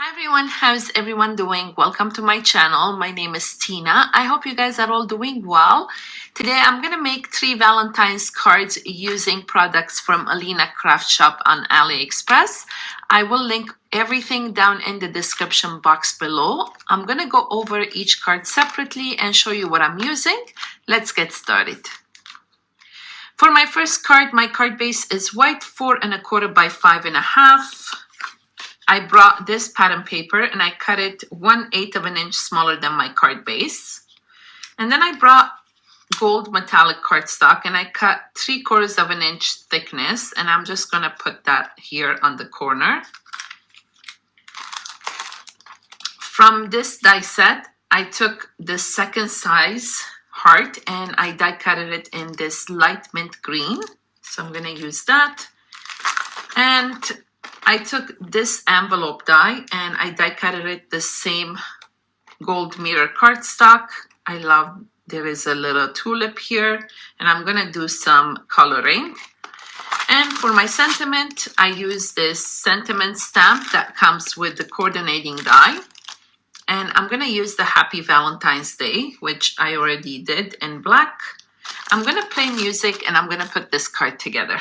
Hi everyone, how's everyone doing? Welcome to my channel. My name is Tina. I hope you guys are all doing well. Today I'm going to make 3 Valentine's cards using products from AlinaCraft shop on AliExpress. I will link everything down in the description box below. I'm going to go over each card separately and show you what I'm using. Let's get started. For my first card, my card base is white 4 1/4 by 5 1/2. I brought this pattern paper and I cut it 1/8 of an inch smaller than my card base. And then I brought gold metallic cardstock and I cut 3/4 of an inch thickness, and I'm just going to put that here on the corner. From this die set, I took the second size heart and I die cutted it in this light mint green. So I'm going to use that. And I took this envelope die and I die cutted it the same gold mirror cardstock. I love there is a little tulip here, and I'm going to do some coloring. And for my sentiment, I use this sentiment stamp that comes with the coordinating die. And I'm going to use the Happy Valentine's Day, which I already did in black. I'm going to play music and I'm going to put this card together.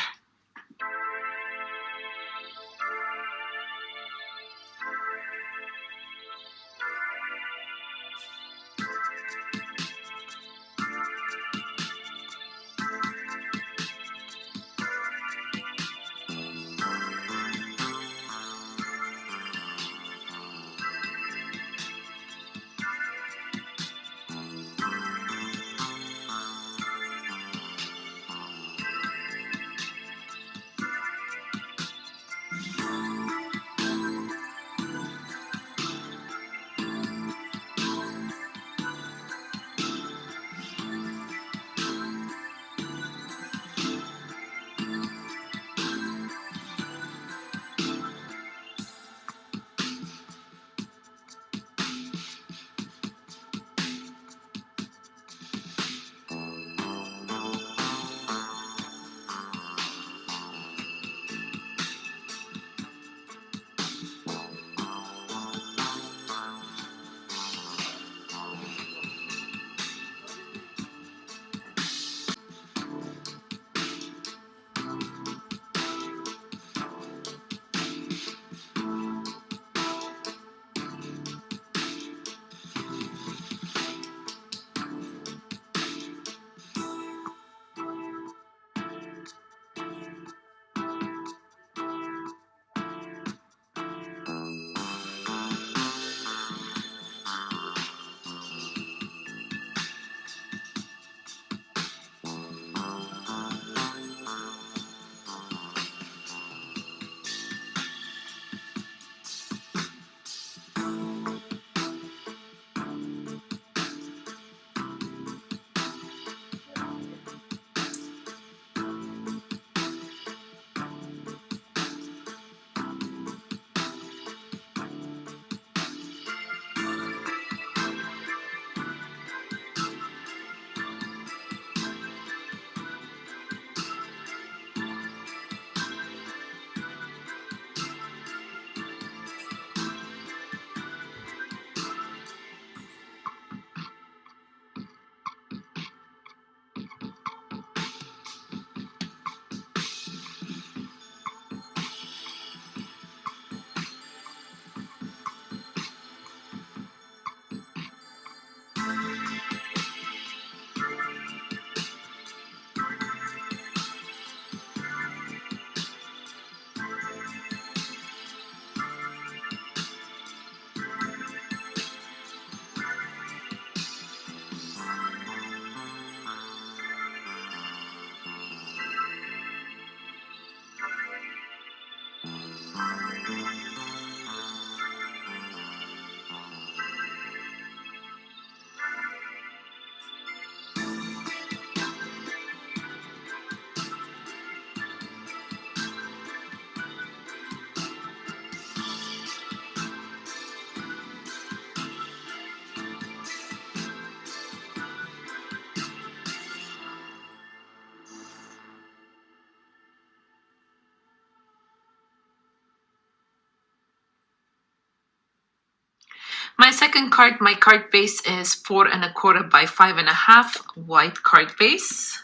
second card, my card base is 4 1/4 by 5 1/2 white card base.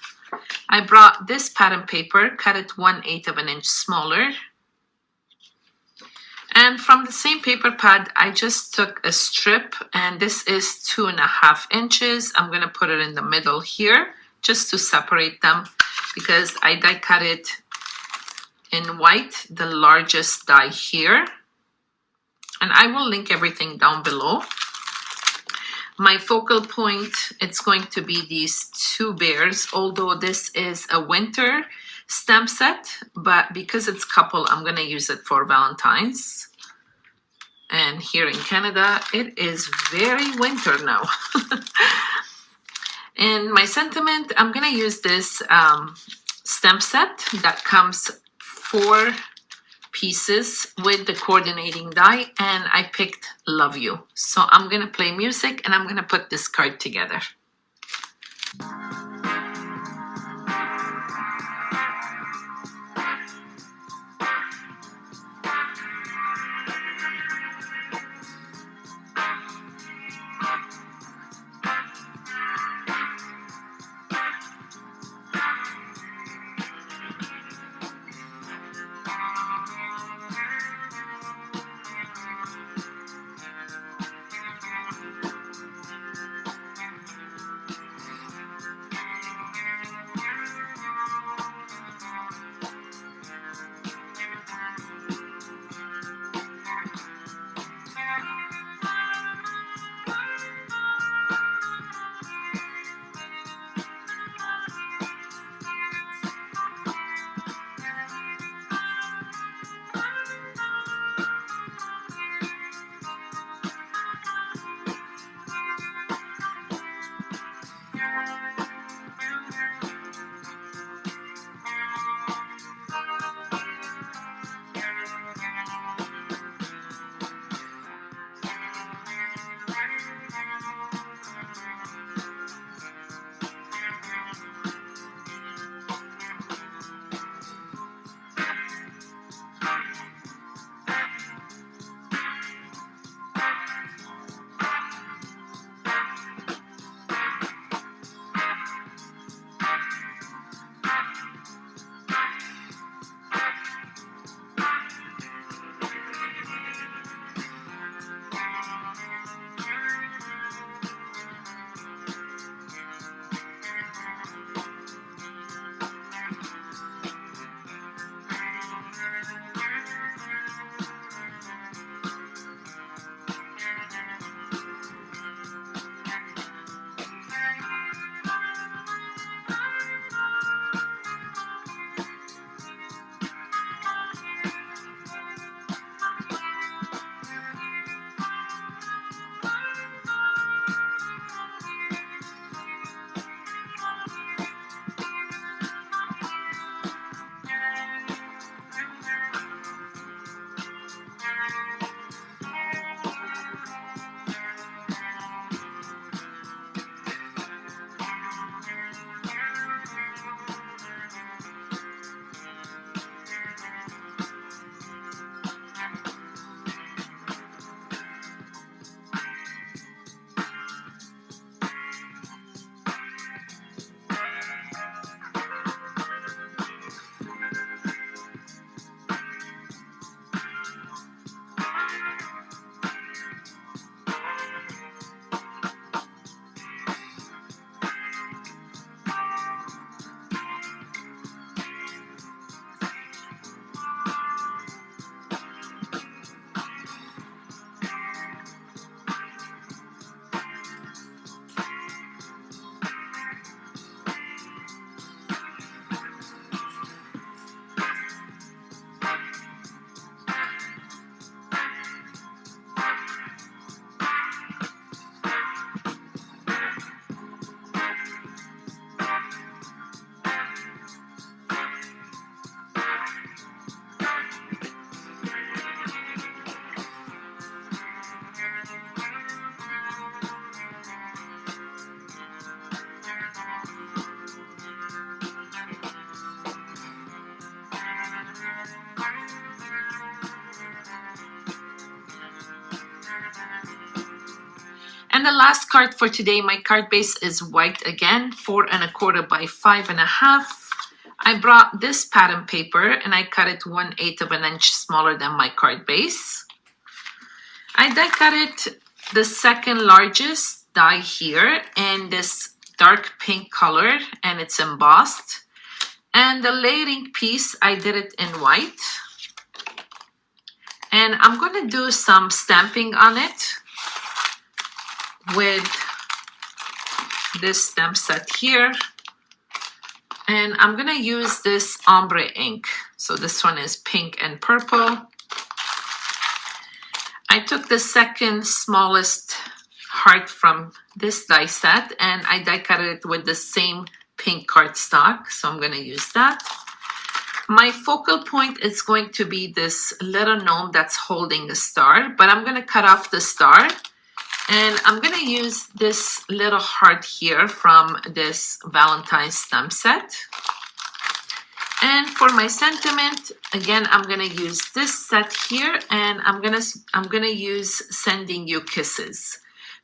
I brought this pattern paper, cut it 1/8 of an inch smaller. And from the same paper pad, I just took a strip, and this is 2 1/2 inches. I'm gonna put it in the middle here just to separate them because I die cut it in white, the largest die here. And I will link everything down below. My focal point, it's going to be these two bears, although this is a winter stamp set, but because it's couple, I'm gonna use it for Valentine's. And here in Canada, it is very winter now. In my sentiment, I'm gonna use this stamp set that comes 4 pieces with the coordinating die, and I picked Love You. So I'm gonna play music and I'm gonna put this card together. And the last card for today, my card base is white again, 4 1/4 by 5 1/2. I brought this pattern paper and I cut it 1/8 of an inch smaller than my card base. I die cut it the second largest die here in this dark pink color, and it's embossed. And the layering piece, I did it in white. And I'm going to do some stamping on it with this stamp set here. And I'm going to use this ombre ink. So this one is pink and purple. I took the second smallest heart from this die set and I die cut it with the same pink cardstock. So I'm going to use that. My focal point is going to be this little gnome that's holding a star, but I'm going to cut off the star. And I'm going to use this little heart here from this Valentine's stamp set. And for my sentiment, again, I'm going to use this set here, and I'm going to use Sending You Kisses.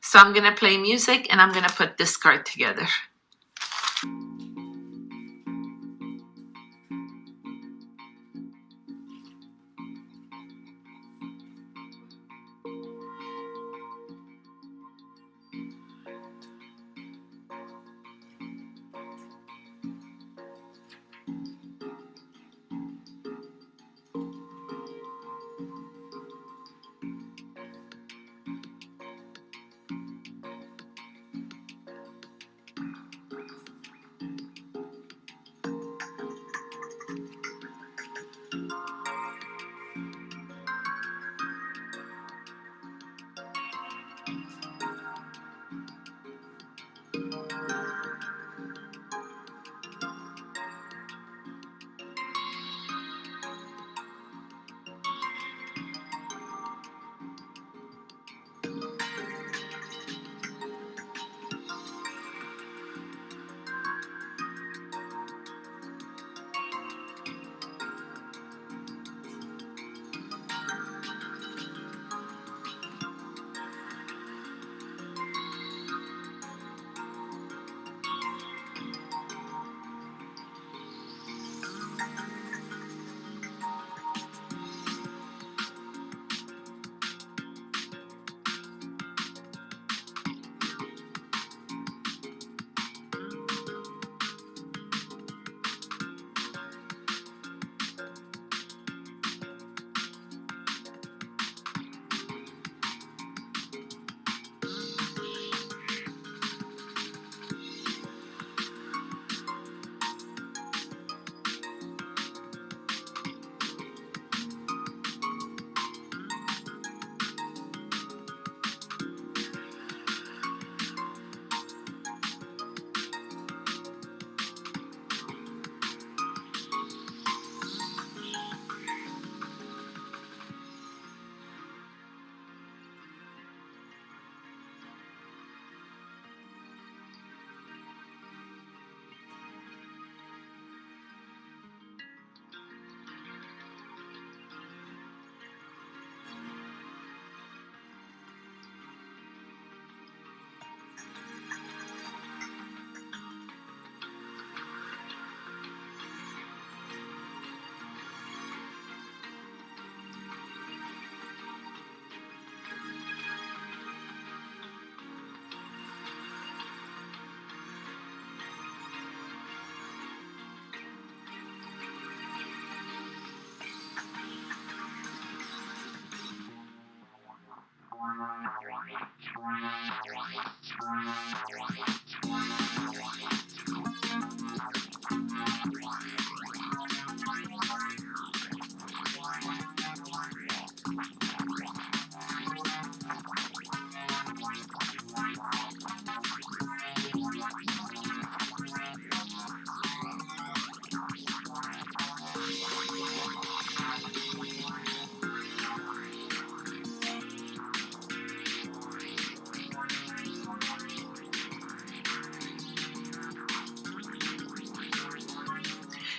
So I'm going to play music and I'm going to put this card together.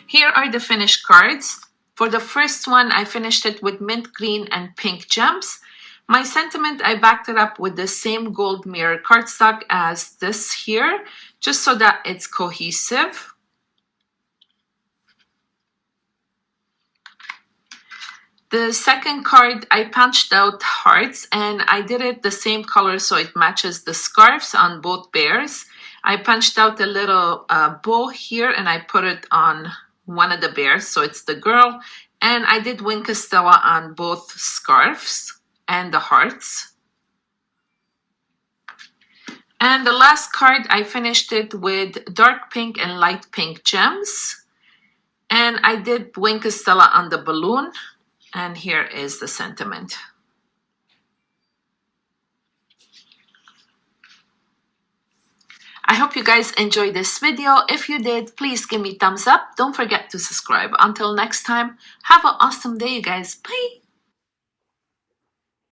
Here are the finished cards. For the first one, I finished it with mint green and pink gems. My sentiment, I backed it up with the same gold mirror cardstock as this here, just so that it's cohesive. The second card, I punched out hearts, and I did it the same color so it matches the scarves on both bears. I punched out a little bow here, and I put it on one of the bears, so it's the girl. And I did Wink Stella on both scarves and the hearts. And the last card, I finished it with dark pink and light pink gems. And I did Wink Stella on the balloon. And here is the sentiment. I hope you guys enjoyed this video. If you did, please give me a thumbs up. Don't forget to subscribe. Until next time, have an awesome day, you guys. Bye.